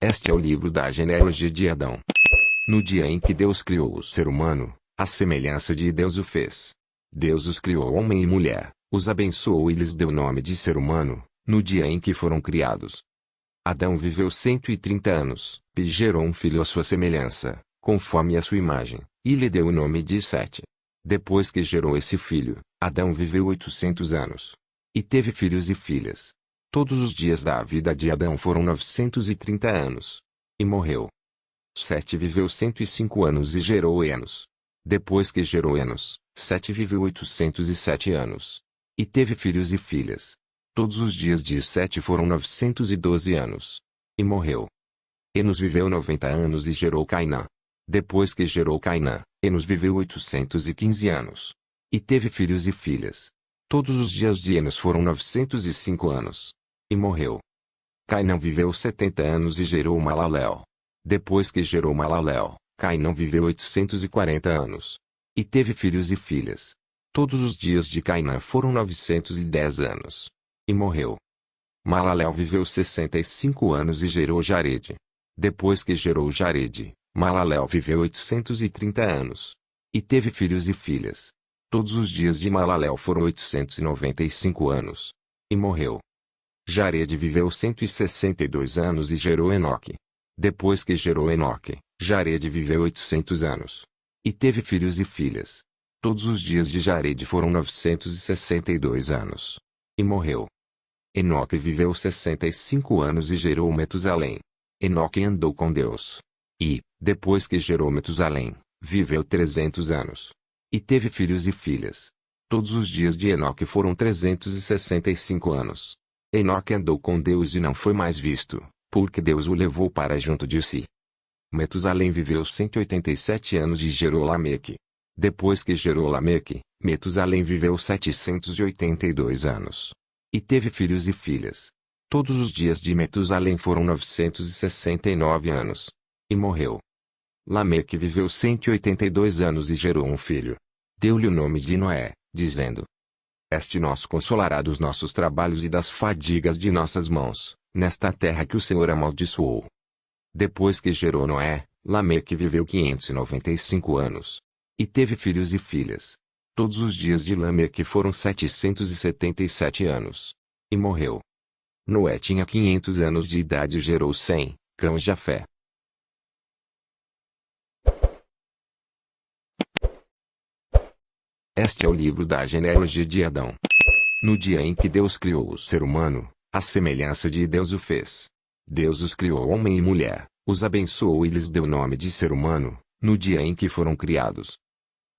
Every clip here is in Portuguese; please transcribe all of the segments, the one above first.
Este é o livro da genealogia de Adão. No dia em que Deus criou o ser humano, à semelhança de Deus o fez. Deus os criou homem e mulher, os abençoou e lhes deu o nome de ser humano, no dia em que foram criados. Adão viveu 130 anos, e gerou um filho à sua semelhança, conforme a sua imagem, e lhe deu o nome de Sete. Depois que gerou esse filho, Adão viveu 800 anos. E teve filhos e filhas. Todos os dias da vida de Adão foram 930 anos. E morreu. Sete viveu 105 anos e gerou Enos. Depois que gerou Enos, Sete viveu 807 anos. E teve filhos e filhas. Todos os dias de Sete foram 912 anos. E morreu. Enos viveu 90 anos e gerou Cainã. Depois que gerou Cainã, Enos viveu 815 anos. E teve filhos e filhas. Todos os dias de Enos foram 905 anos. E morreu. Cainã viveu 70 anos e gerou Malalel. Depois que gerou Malalel, Cainã viveu 840 anos. E teve filhos e filhas. Todos os dias de Cainã foram 910 anos. E morreu. Malalel viveu 65 anos e gerou Jared. Depois que gerou Jared, Malalel viveu 830 anos. E teve filhos e filhas. Todos os dias de Malalel foram 895 anos. E morreu. Jared viveu 162 anos e gerou Enoque. Depois que gerou Enoque, Jared viveu 800 anos. E teve filhos e filhas. Todos os dias de Jared foram 962 anos. E morreu. Enoque viveu 65 anos e gerou Metusalém. Enoque andou com Deus. E, depois que gerou Metusalém, viveu 300 anos. E teve filhos e filhas. Todos os dias de Enoque foram 365 anos. Enoque andou com Deus e não foi mais visto, porque Deus o levou para junto de si. Metusalém viveu 187 anos e gerou Lameque. Depois que gerou Lameque, Metusalém viveu 782 anos. E teve filhos e filhas. Todos os dias de Metusalém foram 969 anos. E morreu. Lameque viveu 182 anos e gerou um filho. Deu-lhe o nome de Noé, dizendo: Este nos consolará dos nossos trabalhos e das fadigas de nossas mãos, nesta terra que o Senhor amaldiçoou. Depois que gerou Noé, Lameque viveu 595 anos. E teve filhos e filhas. Todos os dias de Lameque foram 777 anos. E morreu. Noé tinha 500 anos de idade e gerou Sem, Cã e Jafé. Este é o livro da genealogia de Adão. No dia em que Deus criou o ser humano, à semelhança de Deus o fez. Deus os criou homem e mulher, os abençoou e lhes deu o nome de ser humano, no dia em que foram criados.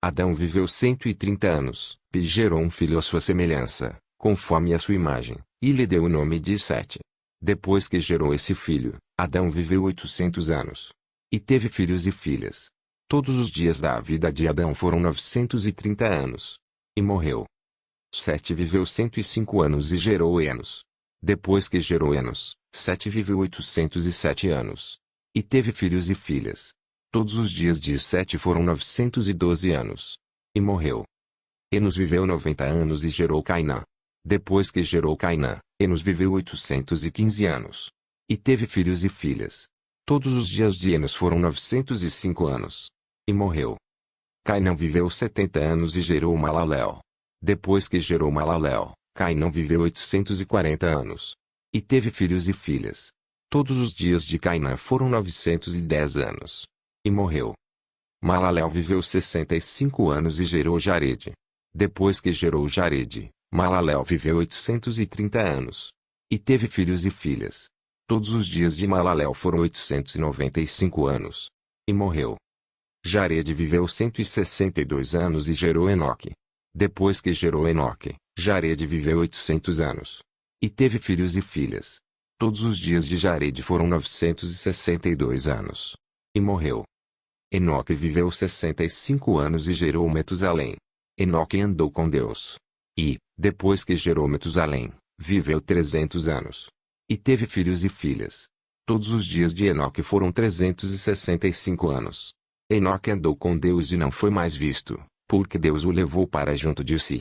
Adão viveu 130 anos, e gerou um filho à sua semelhança, conforme a sua imagem, e lhe deu o nome de Sete. Depois que gerou esse filho, Adão viveu 800 anos. E teve filhos e filhas. Todos os dias da vida de Adão foram 930 anos. E morreu. Sete viveu 105 anos e gerou Enos. Depois que gerou Enos, Sete viveu 807 anos. E teve filhos e filhas. Todos os dias de Sete foram 912 anos. E morreu. Enos viveu 90 anos e gerou Cainã. Depois que gerou Cainã, Enos viveu 815 anos. E teve filhos e filhas. Todos os dias de Enos foram 905 anos. E morreu. Cainã viveu 70 anos e gerou Malalel. Depois que gerou Malalel, Cainã viveu 840 anos. E teve filhos e filhas. Todos os dias de Cainã foram 910 anos. E morreu. Malalel viveu 65 anos e gerou Jared. Depois que gerou Jared, Malalel viveu 830 anos. E teve filhos e filhas. Todos os dias de Malalel foram 895 anos. E morreu. Jared viveu 162 anos e gerou Enoque. Depois que gerou Enoque, Jared viveu 800 anos. E teve filhos e filhas. Todos os dias de Jared foram 962 anos. E morreu. Enoque viveu 65 anos e gerou Metusalém. Enoque andou com Deus. E, depois que gerou Metusalém, viveu 300 anos. E teve filhos e filhas. Todos os dias de Enoque foram 365 anos. Enoque andou com Deus e não foi mais visto, porque Deus o levou para junto de si.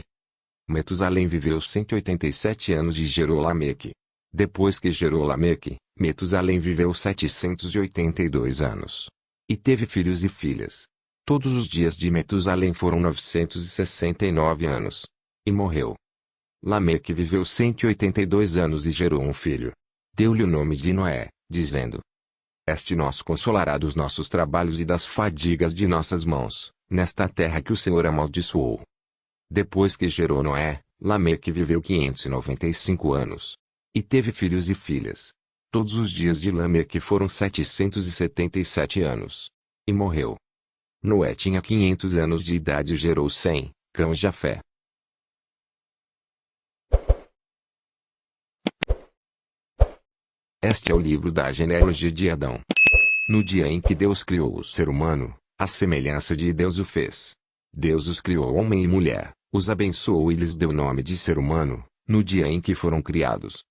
Metusalém viveu 187 anos e gerou Lameque. Depois que gerou Lameque, Metusalém viveu 782 anos. E teve filhos e filhas. Todos os dias de Metusalém foram 969 anos. E morreu. Lameque viveu 182 anos e gerou um filho. Deu-lhe o nome de Noé, dizendo: Este nos consolará dos nossos trabalhos e das fadigas de nossas mãos, nesta terra que o Senhor amaldiçoou. Depois que gerou Noé, Lameque viveu 595 anos. E teve filhos e filhas. Todos os dias de Lameque foram 777 anos. E morreu. Noé tinha 500 anos de idade e gerou Sem, Cã e Jafé. Este é o livro da genealogia de Adão. No dia em que Deus criou o ser humano, à semelhança de Deus o fez. Deus os criou homem e mulher, os abençoou e lhes deu o nome de ser humano, no dia em que foram criados.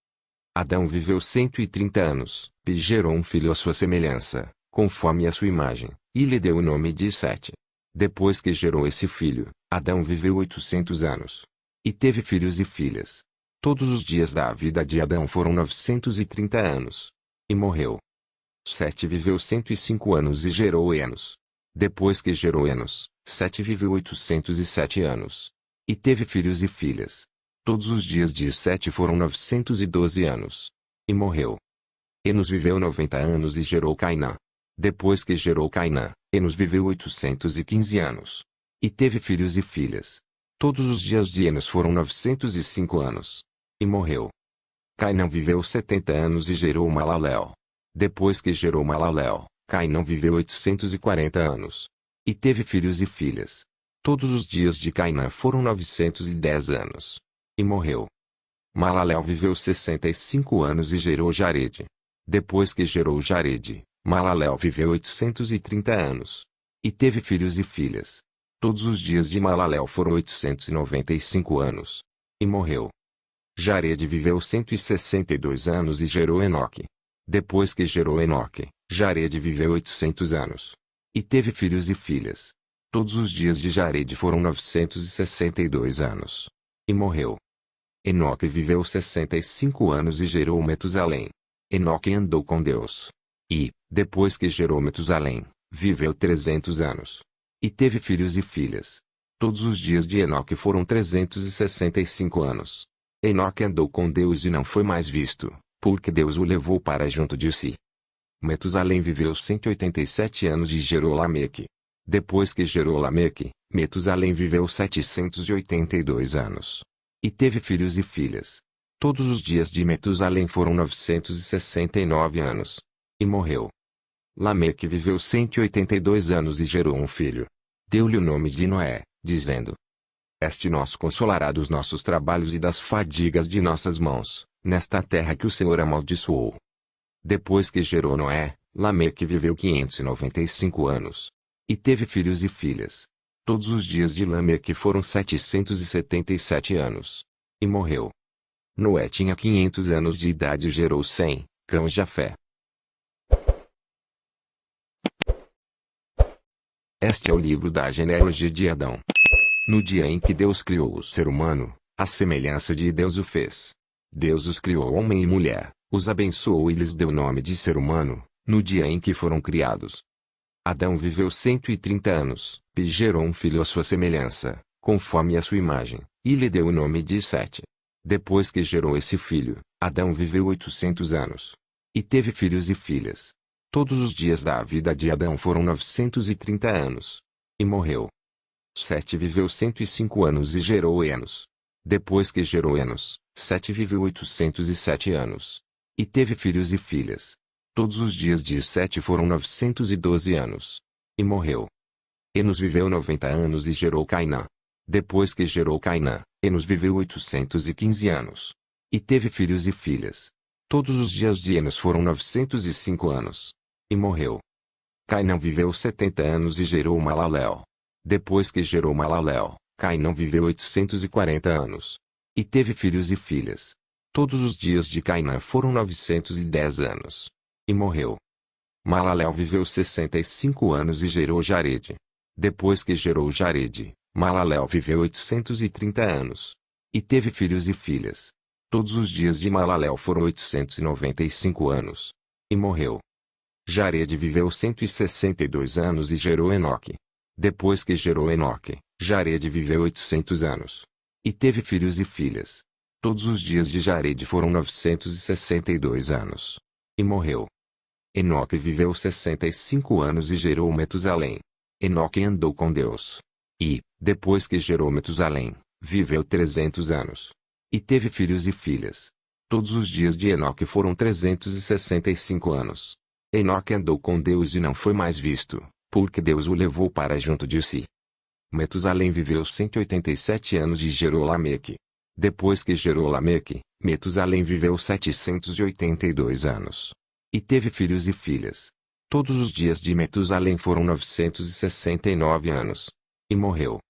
Adão viveu 130 anos, e gerou um filho à sua semelhança, conforme a sua imagem, e lhe deu o nome de Sete. Depois que gerou esse filho, Adão viveu 800 anos. E teve filhos e filhas. Todos os dias da vida de Adão foram 930 anos. E morreu. Sete viveu 105 anos e gerou Enos. Depois que gerou Enos, Sete viveu 807 anos. E teve filhos e filhas. Todos os dias de Sete foram 912 anos. E morreu. Enos viveu 90 anos e gerou Cainã. Depois que gerou Cainã, Enos viveu 815 anos. E teve filhos e filhas. Todos os dias de Enos foram 905 anos. E morreu. Cainã viveu 70 anos e gerou Malaléu. Depois que gerou Malaléu, Cainã viveu 840 anos. E teve filhos e filhas. Todos os dias de Cainã foram 910 anos. E morreu. Malaléu viveu 65 anos e gerou Jarede. Depois que gerou Jarede, Malaléu viveu 830 anos. E teve filhos e filhas. Todos os dias de Malaléu foram 895 anos. E morreu. Jarede viveu 162 anos e gerou Enoque. Depois que gerou Enoque, Jarede viveu 800 anos. E teve filhos e filhas. Todos os dias de Jarede foram 962 anos. E morreu. Enoque viveu 65 anos e gerou Metusalém. Enoque andou com Deus. E, depois que gerou Metusalém, viveu 300 anos. E teve filhos e filhas. Todos os dias de Enoque foram 365 anos. Enoque andou com Deus e não foi mais visto, porque Deus o levou para junto de si. Metusalém viveu 187 anos e gerou Lameque. Depois que gerou Lameque, Metusalém viveu 782 anos. E teve filhos e filhas. Todos os dias de Metusalém foram 969 anos. E morreu. Lameque viveu 182 anos e gerou um filho. Deu-lhe o nome de Noé, dizendo: Este nos consolará dos nossos trabalhos e das fadigas de nossas mãos, nesta terra que o Senhor amaldiçoou. Depois que gerou Noé, Lameque viveu 595 anos. E teve filhos e filhas. Todos os dias de Lameque foram 777 anos. E morreu. Noé tinha 500 anos de idade e gerou Sem, Cã e Jafé. Este é o livro da genealogia de Adão. No dia em que Deus criou o ser humano, à semelhança de Deus o fez. Deus os criou homem e mulher, os abençoou e lhes deu o nome de ser humano, no dia em que foram criados. Adão viveu 130 anos, e gerou um filho à sua semelhança, conforme a sua imagem, e lhe deu o nome de Sete. Depois que gerou esse filho, Adão viveu 800 anos. E teve filhos e filhas. Todos os dias da vida de Adão foram 930 anos. E morreu. Sete viveu 105 anos e gerou Enos. Depois que gerou Enos, Sete viveu 807 anos. E teve filhos e filhas. Todos os dias de Sete foram 912 anos. E morreu. Enos viveu 90 anos e gerou Cainã. Depois que gerou Cainã, Enos viveu 815 anos. E teve filhos e filhas. Todos os dias de Enos foram 905 anos. E morreu. Cainã viveu 70 anos e gerou Malaléu. Depois que gerou Malaléu, Cainã viveu 840 anos. E teve filhos e filhas. Todos os dias de Cainã foram 910 anos. E morreu. Malaléu viveu 65 anos e gerou Jarede. Depois que gerou Jarede, Malaléu viveu 830 anos. E teve filhos e filhas. Todos os dias de Malalel foram 895 anos. E morreu. Jared viveu 162 anos e gerou Enoque. Depois que gerou Enoque, Jared viveu 800 anos. E teve filhos e filhas. Todos os dias de Jared foram 962 anos. E morreu. Enoque viveu 65 anos e gerou Metusalém. Enoque andou com Deus. E, depois que gerou Metusalém, viveu 300 anos. E teve filhos e filhas. Todos os dias de Enoque foram 365 anos. Enoque andou com Deus e não foi mais visto, porque Deus o levou para junto de si. Metusalém viveu 187 anos e gerou Lameque. Depois que gerou Lameque, Metusalém viveu 782 anos. E teve filhos e filhas. Todos os dias de Metusalém foram 969 anos. E morreu.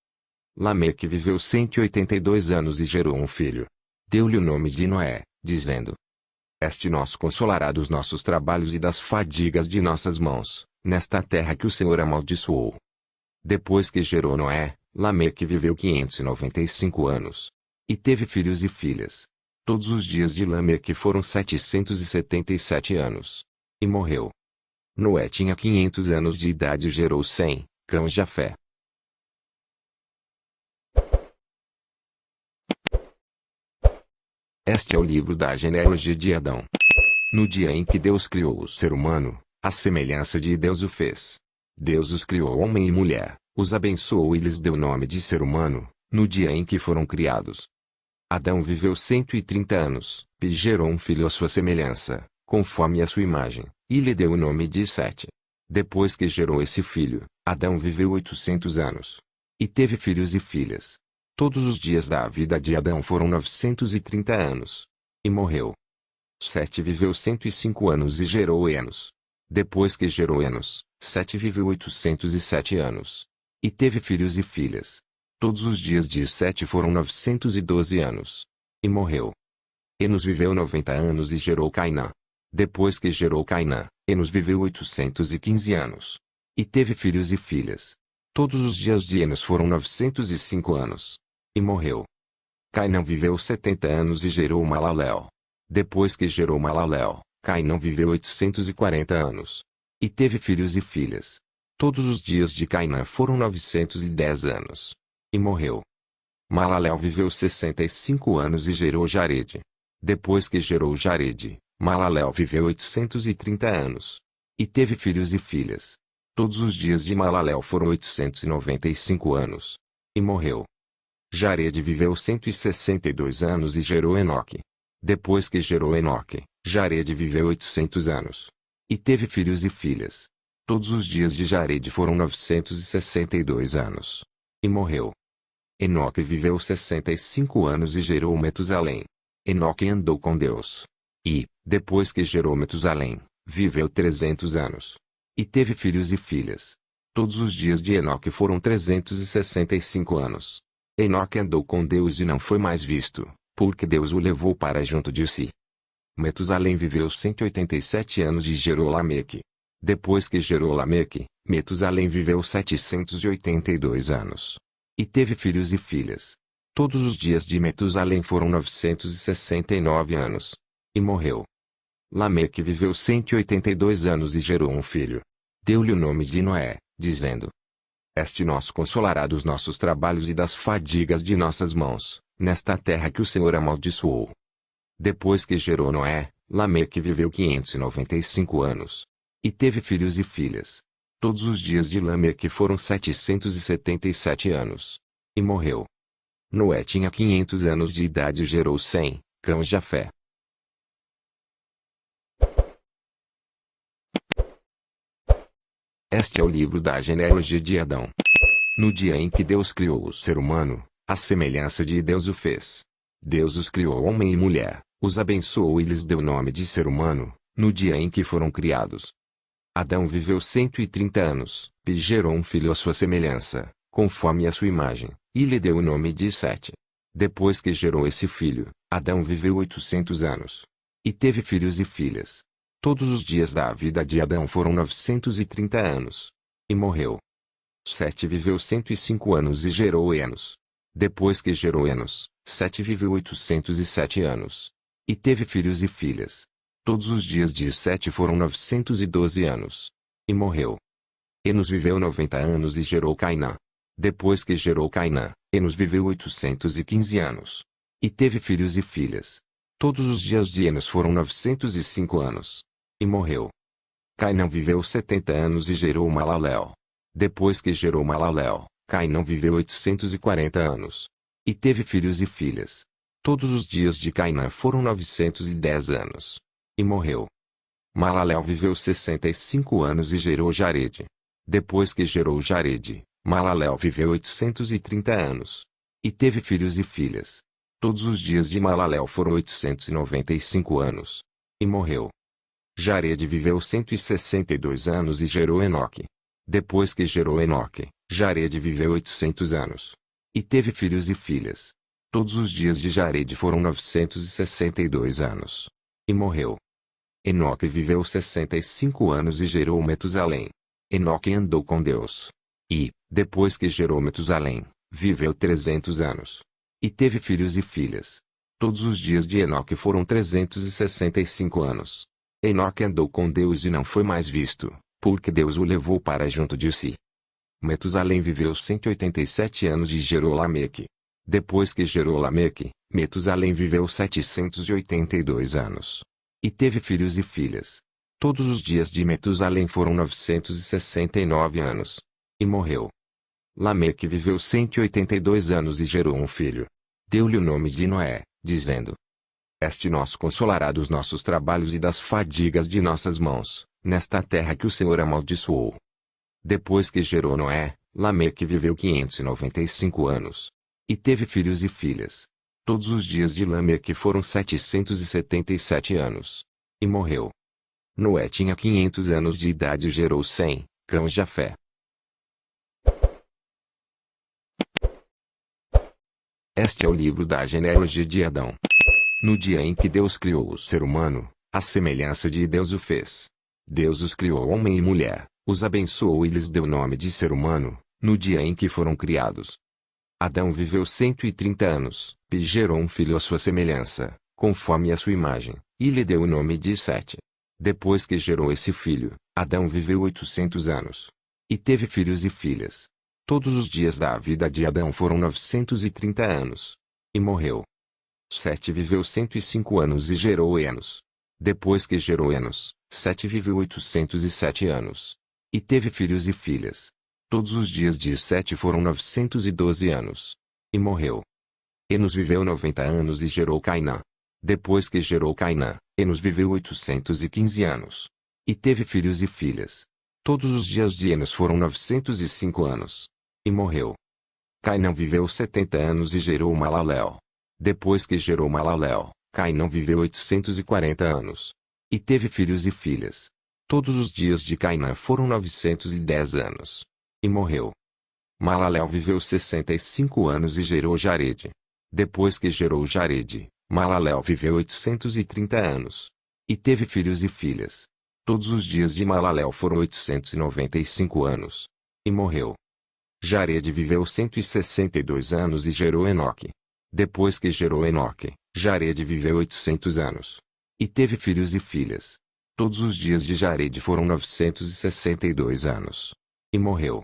Lameque viveu 182 anos e gerou um filho. Deu-lhe o nome de Noé, dizendo: Este nos consolará dos nossos trabalhos e das fadigas de nossas mãos, nesta terra que o Senhor amaldiçoou. Depois que gerou Noé, Lameque viveu 595 anos. E teve filhos e filhas. Todos os dias de Lameque foram 777 anos. E morreu. Noé tinha 500 anos de idade e gerou Sem, Cã e Jafé. Este é o livro da genealogia de Adão. No dia em que Deus criou o ser humano, à semelhança de Deus o fez. Deus os criou homem e mulher, os abençoou e lhes deu o nome de ser humano, no dia em que foram criados. Adão viveu 130 anos, e gerou um filho à sua semelhança, conforme a sua imagem, e lhe deu o nome de Sete. Depois que gerou esse filho, Adão viveu 800 anos. E teve filhos e filhas. Todos os dias da vida de Adão foram 930 anos. E morreu. Sete viveu 105 anos e gerou Enos. Depois que gerou Enos, Sete viveu 807 anos. E teve filhos e filhas. Todos os dias de Sete foram 912 anos. E morreu. Enos viveu 90 anos e gerou Cainã. Depois que gerou Cainã, Enos viveu 815 anos. E teve filhos e filhas. Todos os dias de Enos foram 905 anos. E morreu. Cainã viveu 70 anos e gerou Malalel. Depois que gerou Malalel, Cainã viveu 840 anos. E teve filhos e filhas. Todos os dias de Cainã foram 910 anos. E morreu. Malalel viveu 65 anos e gerou Jared. Depois que gerou Jared, Malalel viveu 830 anos. E teve filhos e filhas. Todos os dias de Malalel foram 895 anos. E morreu. Jared viveu 162 anos e gerou Enoque. Depois que gerou Enoque, Jared viveu 800 anos. E teve filhos e filhas. Todos os dias de Jared foram 962 anos. E morreu. Enoque viveu 65 anos e gerou Metusalém. Enoque andou com Deus. E, depois que gerou Metusalém, viveu 300 anos. E teve filhos e filhas. Todos os dias de Enoque foram 365 anos. Enoque andou com Deus e não foi mais visto, porque Deus o levou para junto de si. Metusalém viveu 187 anos e gerou Lameque. Depois que gerou Lameque, Metusalém viveu 782 anos. E teve filhos e filhas. Todos os dias de Metusalém foram 969 anos. E morreu. Lameque viveu 182 anos e gerou um filho. Deu-lhe o nome de Noé, dizendo: Este nos consolará dos nossos trabalhos e das fadigas de nossas mãos, nesta terra que o Senhor amaldiçoou. Depois que gerou Noé, Lameque viveu 595 anos. E teve filhos e filhas. Todos os dias de Lameque foram 777 anos. E morreu. Noé tinha 500 anos de idade e gerou Sem, Cã e Jafé. Este é o livro da genealogia de Adão. No dia em que Deus criou o ser humano, à semelhança de Deus o fez. Deus os criou homem e mulher, os abençoou e lhes deu o nome de ser humano, no dia em que foram criados. Adão viveu 130 anos, e gerou um filho à sua semelhança, conforme a sua imagem, e lhe deu o nome de Sete. Depois que gerou esse filho, Adão viveu 800 anos. E teve filhos e filhas. Todos os dias da vida de Adão foram 930 anos. E morreu. Sete viveu 105 anos e gerou Enos. Depois que gerou Enos, Sete viveu 807 anos. e teve filhos e filhas. Todos os dias de Sete foram 912 anos. E morreu. Enos viveu 90 anos e gerou Cainã. Depois que gerou Cainã, Enos viveu 815 anos. E teve filhos e filhas. Todos os dias de Enos foram 905 anos. E morreu. Cainã viveu 70 anos e gerou Malaléu. Depois que gerou Malaléu, Cainã viveu 840 anos. E teve filhos e filhas. Todos os dias de Cainã foram 910 anos. E morreu. Malaléu viveu 65 anos e gerou Jarede. Depois que gerou Jarede, Malaléu viveu 830 anos. E teve filhos e filhas. Todos os dias de Malaléu foram 895 anos. E morreu. Jarede viveu 162 anos e gerou Enoque. Depois que gerou Enoque, Jarede viveu 800 anos. E teve filhos e filhas. Todos os dias de Jarede foram 962 anos. E morreu. Enoque viveu 65 anos e gerou Metusalém. Enoque andou com Deus. E, depois que gerou Metusalém, viveu 300 anos. E teve filhos e filhas. Todos os dias de Enoque foram 365 anos. Enoque andou com Deus e não foi mais visto, porque Deus o levou para junto de si. Metusalém viveu 187 anos e gerou Lameque. Depois que gerou Lameque, Metusalém viveu 782 anos. E teve filhos e filhas. Todos os dias de Metusalém foram 969 anos. E morreu. Lameque viveu 182 anos e gerou um filho. Deu-lhe o nome de Noé, dizendo: Este nos consolará dos nossos trabalhos e das fadigas de nossas mãos, nesta terra que o Senhor amaldiçoou. Depois que gerou Noé, Lameque viveu 595 anos. E teve filhos e filhas. Todos os dias de Lameque foram 777 anos. E morreu. Noé tinha 500 anos de idade e gerou Sem, Cã e Jafé. Este é o livro da genealogia de Adão. No dia em que Deus criou o ser humano, à semelhança de Deus o fez. Deus os criou homem e mulher, os abençoou e lhes deu o nome de ser humano, no dia em que foram criados. Adão viveu 130 anos, e gerou um filho à sua semelhança, conforme a sua imagem, e lhe deu o nome de Sete. Depois que gerou esse filho, Adão viveu 800 anos. E teve filhos e filhas. Todos os dias da vida de Adão foram 930 anos. E morreu. Sete viveu 105 anos e gerou Enos. Depois que gerou Enos, Sete viveu 807 anos. E teve filhos e filhas. Todos os dias de Sete foram 912 anos. E morreu. Enos viveu 90 anos e gerou Cainã. Depois que gerou Cainã, Enos viveu 815 anos. E teve filhos e filhas. Todos os dias de Enos foram 905 anos. E morreu. Cainã viveu 70 anos e gerou Malaléu. Depois que gerou Malaléu, Cainã viveu 840 anos. E teve filhos e filhas. Todos os dias de Cainã foram 910 anos. E morreu. Malaléu viveu 65 anos e gerou Jarede. Depois que gerou Jarede, Malaléu viveu 830 anos. E teve filhos e filhas. Todos os dias de Malaléu foram 895 anos. E morreu. Jarede viveu 162 anos e gerou Enoque. Depois que gerou Enoque, Jarede viveu 800 anos. E teve filhos e filhas. Todos os dias de Jarede foram 962 anos. E morreu.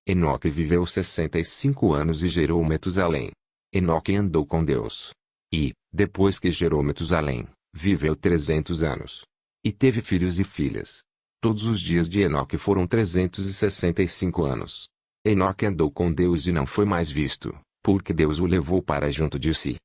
Enoque viveu 65 anos e gerou Metusalém. Enoque andou com Deus. E, depois que gerou Metusalém, viveu 300 anos. E teve filhos e filhas. Todos os dias de Enoque foram 365 anos. Enoque andou com Deus e não foi mais visto, porque Deus o levou para junto de si.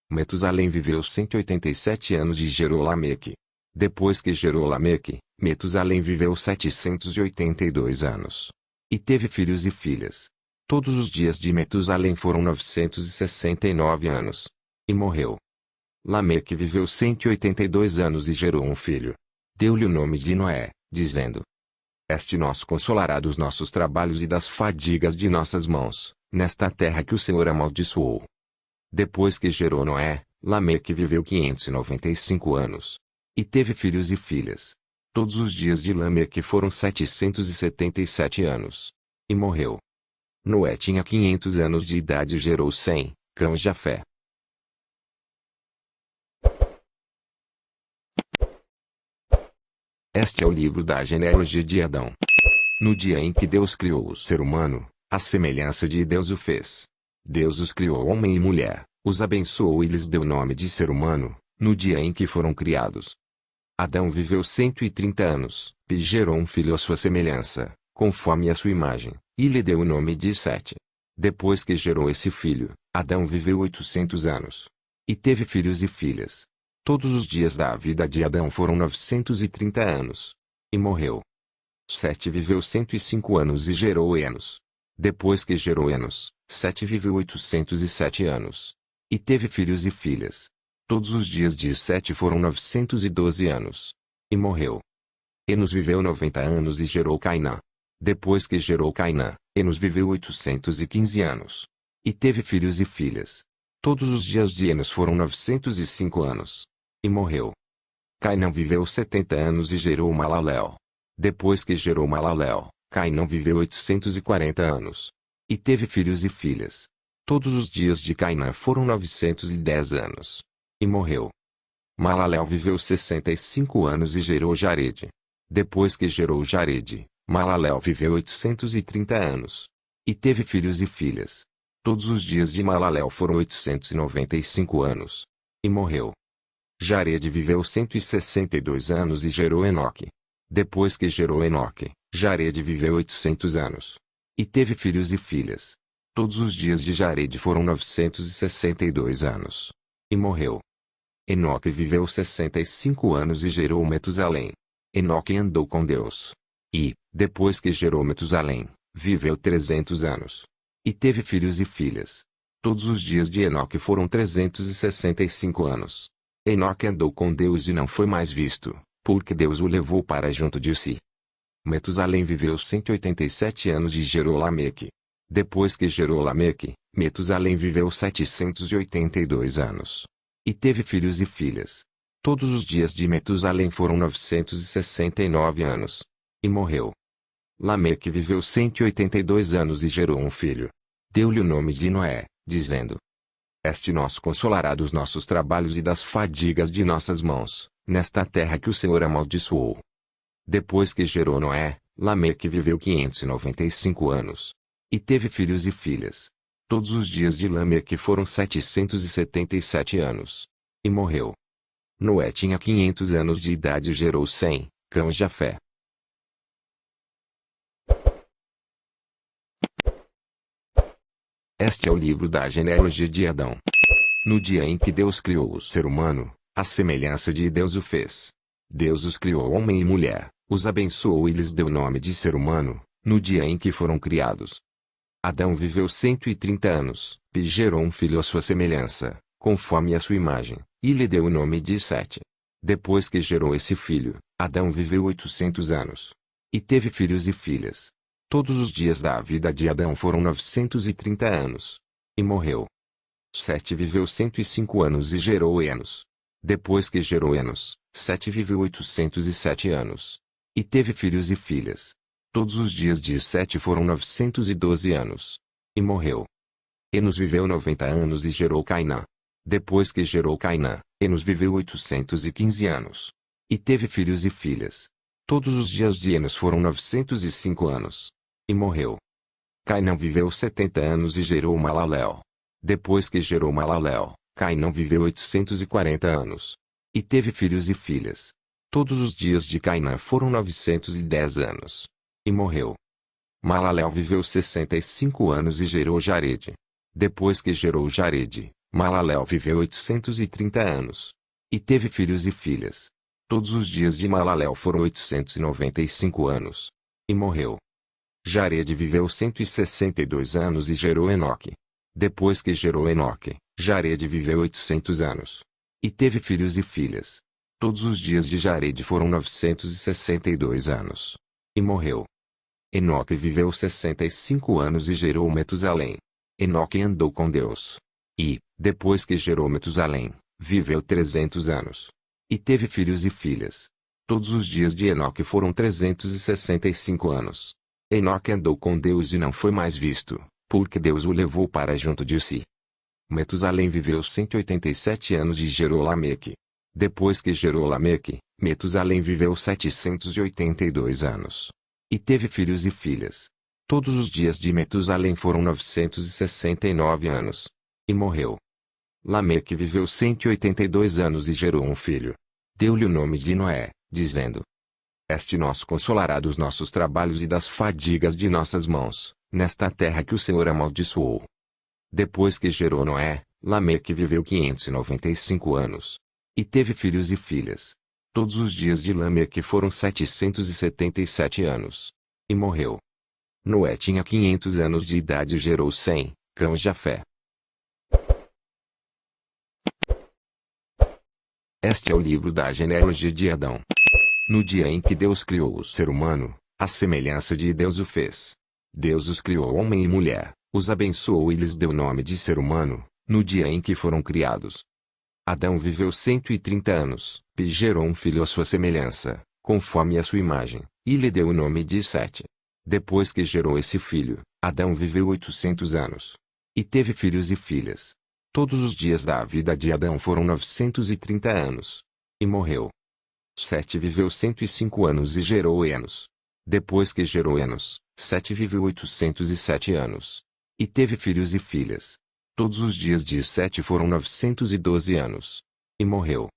Metusalém viveu 187 anos e gerou Lameque. Depois que gerou Lameque, Metusalém viveu 782 anos. E teve filhos e filhas. Todos os dias de Metusalém foram 969 anos. E morreu. Lameque viveu 182 anos e gerou um filho. Deu-lhe o nome de Noé, dizendo: Este nos consolará dos nossos trabalhos e das fadigas de nossas mãos, nesta terra que o Senhor amaldiçoou. Depois que gerou Noé, Lameque viveu 595 anos. E teve filhos e filhas. Todos os dias de Lameque foram 777 anos. E morreu. Noé tinha 500 anos de idade e gerou Sem, Cã e Jafé. Este é o livro da genealogia de Adão. No dia em que Deus criou o ser humano, à semelhança de Deus o fez. Deus os criou homem e mulher, os abençoou e lhes deu o nome de ser humano, no dia em que foram criados. Adão viveu 130 anos, e gerou um filho à sua semelhança, conforme a sua imagem, e lhe deu o nome de Sete. Depois que gerou esse filho, Adão viveu 800 anos. E teve filhos e filhas. Todos os dias da vida de Adão foram 930 anos. E morreu. Sete viveu 105 anos e gerou Enos. Depois que gerou Enos, Sete viveu 807 anos. E teve filhos e filhas. Todos os dias de Sete foram 912 anos. E morreu. Enos viveu 90 anos e gerou Cainã. Depois que gerou Cainã, Enos viveu 815 anos. E teve filhos e filhas. Todos os dias de Enos foram 905 anos. E morreu. Cainã viveu 70 anos e gerou Malalel. Depois que gerou Malalel, Cainã viveu 840 anos. E teve filhos e filhas. Todos os dias de Cainã foram 910 anos. E morreu. Malalel viveu 65 anos e gerou Jared. Depois que gerou Jared, Malalel viveu 830 anos. E teve filhos e filhas. Todos os dias de Malalel foram 895 anos. E morreu. Jared viveu 162 anos e gerou Enoque. Depois que gerou Enoque, Jared viveu 800 anos. E teve filhos e filhas. Todos os dias de Jared foram 962 anos. E morreu. Enoque viveu 65 anos e gerou Metusalém. Enoque andou com Deus. E, depois que gerou Metusalém, viveu 300 anos. E teve filhos e filhas. Todos os dias de Enoque foram 365 anos. Enoque andou com Deus e não foi mais visto, porque Deus o levou para junto de si. Metusalém viveu 187 anos e gerou Lameque. Depois que gerou Lameque, Metusalém viveu 782 anos. E teve filhos e filhas. Todos os dias de Metusalém foram 969 anos. E morreu. Lameque viveu 182 anos e gerou um filho. Deu-lhe o nome de Noé, dizendo: Este nos consolará dos nossos trabalhos e das fadigas de nossas mãos, nesta terra que o Senhor amaldiçoou. Depois que gerou Noé, Lameque viveu 595 anos. E teve filhos e filhas. Todos os dias de Lameque foram 777 anos. E morreu. Noé tinha 500 anos de idade e gerou Sem, Cã e Jafé. Este é o livro da genealogia de Adão. No dia em que Deus criou o ser humano, à semelhança de Deus o fez. Deus os criou homem e mulher, os abençoou e lhes deu o nome de ser humano, no dia em que foram criados. Adão viveu 130 anos, e gerou um filho à sua semelhança, conforme a sua imagem, e lhe deu o nome de Sete. Depois que gerou esse filho, Adão viveu 800 anos. E teve filhos e filhas. Todos os dias da vida de Adão foram 930 anos. E morreu. Sete viveu 105 anos e gerou Enos. Depois que gerou Enos, Sete viveu 807 anos. E teve filhos e filhas. Todos os dias de Sete foram 912 anos. E morreu. Enos viveu 90 anos e gerou Cainã. Depois que gerou Cainã, Enos viveu 815 anos. E teve filhos e filhas. Todos os dias de Enos foram 905 anos. E morreu. Cainã viveu 70 anos e gerou Malalel. Depois que gerou Malalel, Cainã viveu 840 anos. E teve filhos e filhas. Todos os dias de Cainã foram 910 anos. E morreu. Malalel viveu 65 anos e gerou Jared. Depois que gerou Jared, Malalel viveu 830 anos. E teve filhos e filhas. Todos os dias de Malalel foram 895 anos. E morreu. Jared viveu 162 anos e gerou Enoque. Depois que gerou Enoque, Jared viveu 800 anos. E teve filhos e filhas. Todos os dias de Jared foram 962 anos. E morreu. Enoque viveu 65 anos e gerou Metusalém. Enoque andou com Deus. E, depois que gerou Metusalém, viveu 300 anos. E teve filhos e filhas. Todos os dias de Enoque foram 365 anos. Enoque andou com Deus e não foi mais visto, porque Deus o levou para junto de si. Metusalém viveu 187 anos e gerou Lameque. Depois que gerou Lameque, Metusalém viveu 782 anos. E teve filhos e filhas. Todos os dias de Metusalém foram 969 anos. E morreu. Lameque viveu 182 anos e gerou um filho. Deu-lhe o nome de Noé, dizendo: Este nos consolará dos nossos trabalhos e das fadigas de nossas mãos, nesta terra que o Senhor amaldiçoou. Depois que gerou Noé, Lameque viveu 595 anos. E teve filhos e filhas. Todos os dias de Lameque foram 777 anos. E morreu. Noé tinha 500 anos de idade e gerou Sem, Cã e Jafé. Este é o livro da genealogia de Adão. No dia em que Deus criou o ser humano, à semelhança de Deus o fez. Deus os criou homem e mulher, os abençoou e lhes deu o nome de ser humano, no dia em que foram criados. Adão viveu 130 anos, e gerou um filho à sua semelhança, conforme a sua imagem, e lhe deu o nome de Sete. Depois que gerou esse filho, Adão viveu 800 anos. E teve filhos e filhas. Todos os dias da vida de Adão foram 930 anos. E morreu. Sete viveu 105 anos e gerou Enos. Depois que gerou Enos, Sete viveu 807 anos. E teve filhos e filhas. Todos os dias de Sete foram 912 anos. E morreu.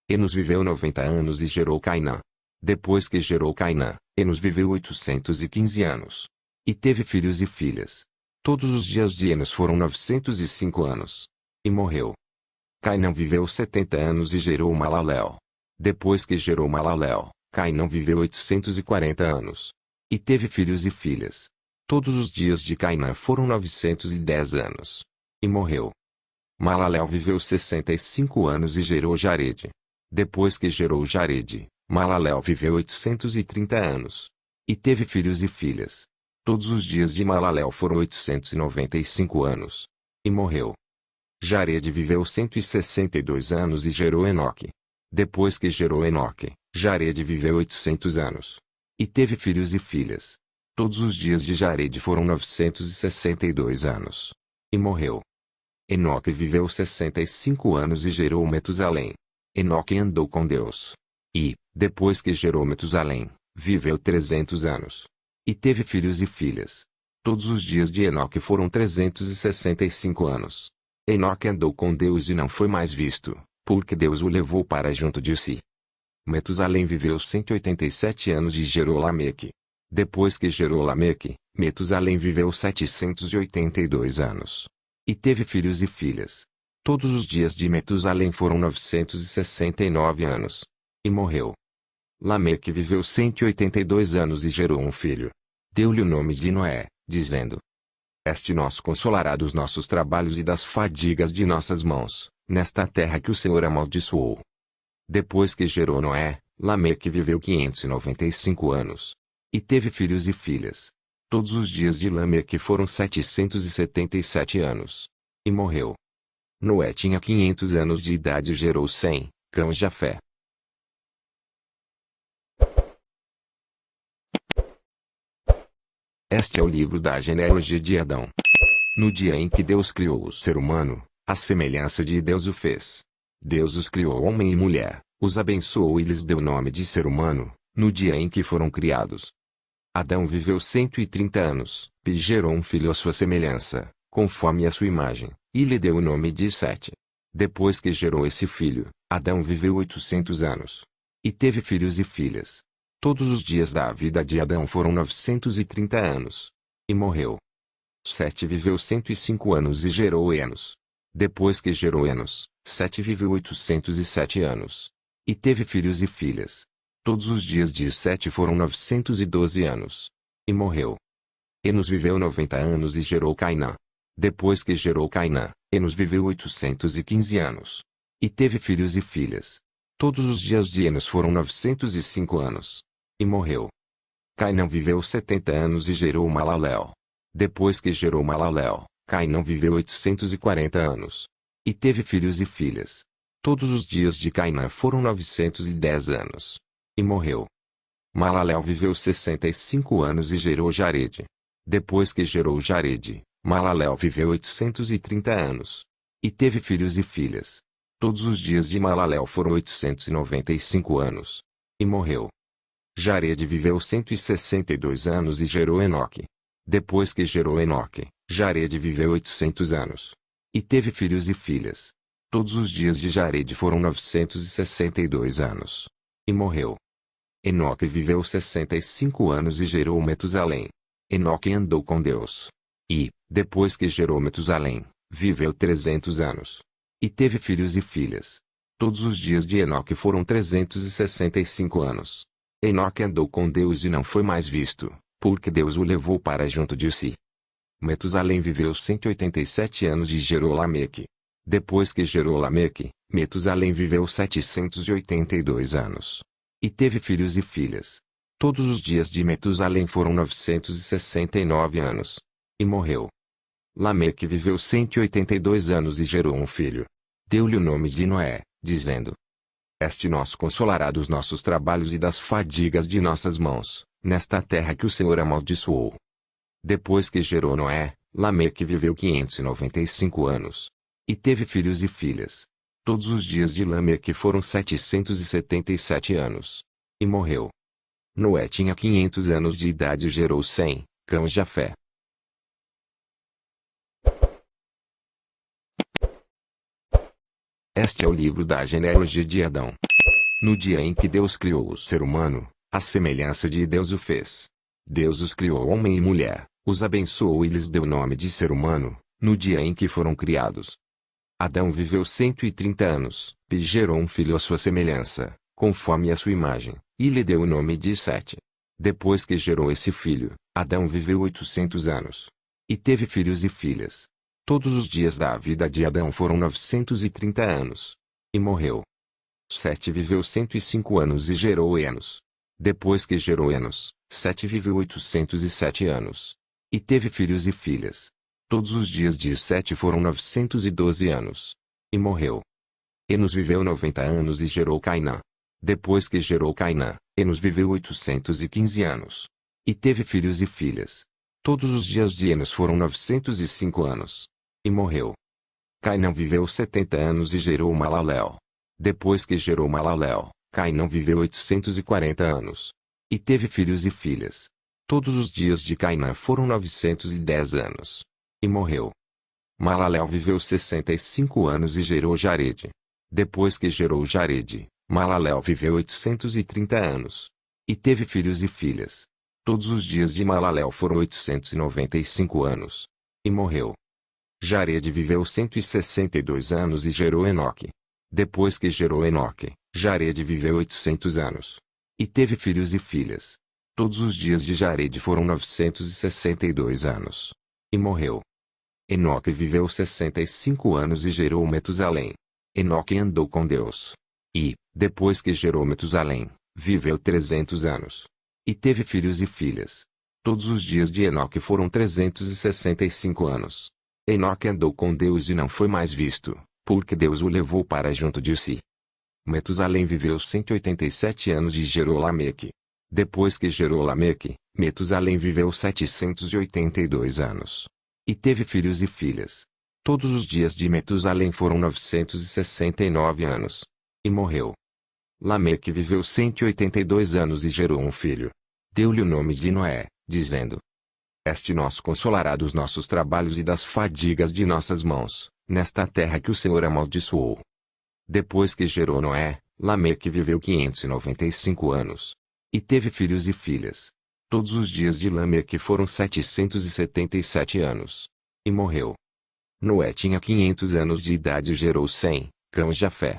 Enos viveu 90 anos e gerou Cainã. Depois que gerou Cainã, Enos viveu 815 anos. E teve filhos e filhas. Todos os dias de Enos foram 905 anos. E morreu. Cainã viveu 70 anos e gerou Malalel. Depois que gerou Malalel, Cainã viveu 840 anos. E teve filhos e filhas. Todos os dias de Cainã foram 910 anos. E morreu. Malalel viveu 65 anos e gerou Jarede. Depois que gerou Jarede, Malalel viveu 830 anos. E teve filhos e filhas. Todos os dias de Malalel foram 895 anos. E morreu. Jarede viveu 162 anos e gerou Enoque. Depois que gerou Enoque, Jarede viveu 800 anos. E teve filhos e filhas. Todos os dias de Jarede foram 962 anos. E morreu. Enoque viveu 65 anos e gerou Metusalém. Enoque andou com Deus. E, depois que gerou Metusalém, viveu 300 anos. E teve filhos e filhas. Todos os dias de Enoque foram 365 anos. Enoque andou com Deus e não foi mais visto, porque Deus o levou para junto de si. Metusalém viveu 187 anos e gerou Lameque. Depois que gerou Lameque, Metusalém viveu 782 anos. E teve filhos e filhas. Todos os dias de Metusalém foram 969 anos. E morreu. Lameque viveu 182 anos e gerou um filho. Deu-lhe o nome de Noé, dizendo: Este nos consolará dos nossos trabalhos e das fadigas de nossas mãos, nesta terra que o Senhor amaldiçoou. Depois que gerou Noé, Lameque viveu 595 anos. E teve filhos e filhas. Todos os dias de Lameque foram 777 anos. E morreu. Noé tinha 500 anos de idade e gerou Sem, Cã e Jafé. Este é o livro da genealogia de Adão. No dia em que Deus criou o ser humano, à semelhança de Deus o fez. Deus os criou homem e mulher, os abençoou e lhes deu o nome de ser humano, no dia em que foram criados. Adão viveu 130 anos, e gerou um filho à sua semelhança, conforme a sua imagem, e lhe deu o nome de Sete. Depois que gerou esse filho, Adão viveu 800 anos. E teve filhos e filhas. Todos os dias da vida de Adão foram 930 anos. E morreu. Sete viveu 105 anos e gerou Enos. Depois que gerou Enos, Sete viveu 807 anos. E teve filhos e filhas. Todos os dias de Sete foram 912 anos. E morreu. Enos viveu 90 anos e gerou Cainã. Depois que gerou Cainã, Enos viveu 815 anos. E teve filhos e filhas. Todos os dias de Enos foram 905 anos. E morreu. Cainã viveu 70 anos e gerou Malalel. Depois que gerou Malalel, Cainã viveu 840 anos. E teve filhos e filhas. Todos os dias de Cainã foram 910 anos. E morreu. Malalel viveu 65 anos e gerou Jarede. Depois que gerou Jarede, Malalel viveu 830 anos. E teve filhos e filhas. Todos os dias de Malalel foram 895 anos. E morreu. Jared viveu 162 anos e gerou Enoque. Depois que gerou Enoque, Jared viveu 800 anos. E teve filhos e filhas. Todos os dias de Jared foram 962 anos. E morreu. Enoque viveu 65 anos e gerou Metusalém. Enoque andou com Deus. E, depois que gerou Metusalém, viveu 300 anos. E teve filhos e filhas. Todos os dias de Enoque foram 365 anos. Enoque andou com Deus e não foi mais visto, porque Deus o levou para junto de si. Metusalém viveu 187 anos e gerou Lameque. Depois que gerou Lameque, Metusalém viveu 782 anos. E teve filhos e filhas. Todos os dias de Metusalém foram 969 anos. E morreu. Lameque viveu 182 anos e gerou um filho. Deu-lhe o nome de Noé, dizendo: Este nos consolará dos nossos trabalhos e das fadigas de nossas mãos, nesta terra que o Senhor amaldiçoou. Depois que gerou Noé, Lameque viveu 595 anos. E teve filhos e filhas. Todos os dias de Lameque foram 777 anos. E morreu. Noé tinha 500 anos de idade e gerou Sem, Cão e Jafé. Este é o livro da genealogia de Adão. No dia em que Deus criou o ser humano, à semelhança de Deus o fez. Deus os criou homem e mulher, os abençoou e lhes deu o nome de ser humano, no dia em que foram criados. Adão viveu 130 anos, e gerou um filho à sua semelhança, conforme a sua imagem, e lhe deu o nome de Sete. Depois que gerou esse filho, Adão viveu 800 anos. E teve filhos e filhas. Todos os dias da vida de Adão foram 930 anos. E morreu. Sete viveu 105 anos e gerou Enos. Depois que gerou Enos, Sete viveu 807 anos. E teve filhos e filhas. Todos os dias de Sete foram 912 anos. E morreu. Enos viveu 90 anos e gerou Cainã. Depois que gerou Cainã, Enos viveu 815 anos. E teve filhos e filhas. Todos os dias de Enos foram 905 anos. E morreu. Cainã viveu 70 anos e gerou Malalel. Depois que gerou Malalel, Cainã viveu 840 anos. E teve filhos e filhas. Todos os dias de Cainã foram 910 anos. E morreu. Malalel viveu 65 anos e gerou Jared. Depois que gerou Jared, Malalel viveu 830 anos. E teve filhos e filhas. Todos os dias de Malalel foram 895 anos. E morreu. Jared viveu 162 anos e gerou Enoque. Depois que gerou Enoque, Jared viveu 800 anos. E teve filhos e filhas. Todos os dias de Jared foram 962 anos. E morreu. Enoque viveu 65 anos e gerou Metusalém. Enoque andou com Deus. E, depois que gerou Metusalém, viveu 300 anos. E teve filhos e filhas. Todos os dias de Enoque foram 365 anos. Enoque andou com Deus e não foi mais visto, porque Deus o levou para junto de si. Metusalém viveu 187 anos e gerou Lameque. Depois que gerou Lameque, Metusalém viveu 782 anos. E teve filhos e filhas. Todos os dias de Metusalém foram 969 anos. E morreu. Lameque viveu 182 anos e gerou um filho. Deu-lhe o nome de Noé, dizendo: Este nos consolará dos nossos trabalhos e das fadigas de nossas mãos, nesta terra que o Senhor amaldiçoou. Depois que gerou Noé, Lameque viveu 595 anos. E teve filhos e filhas. Todos os dias de Lameque foram 777 anos. E morreu. Noé tinha 500 anos de idade e gerou Sem, Cão e Jafé.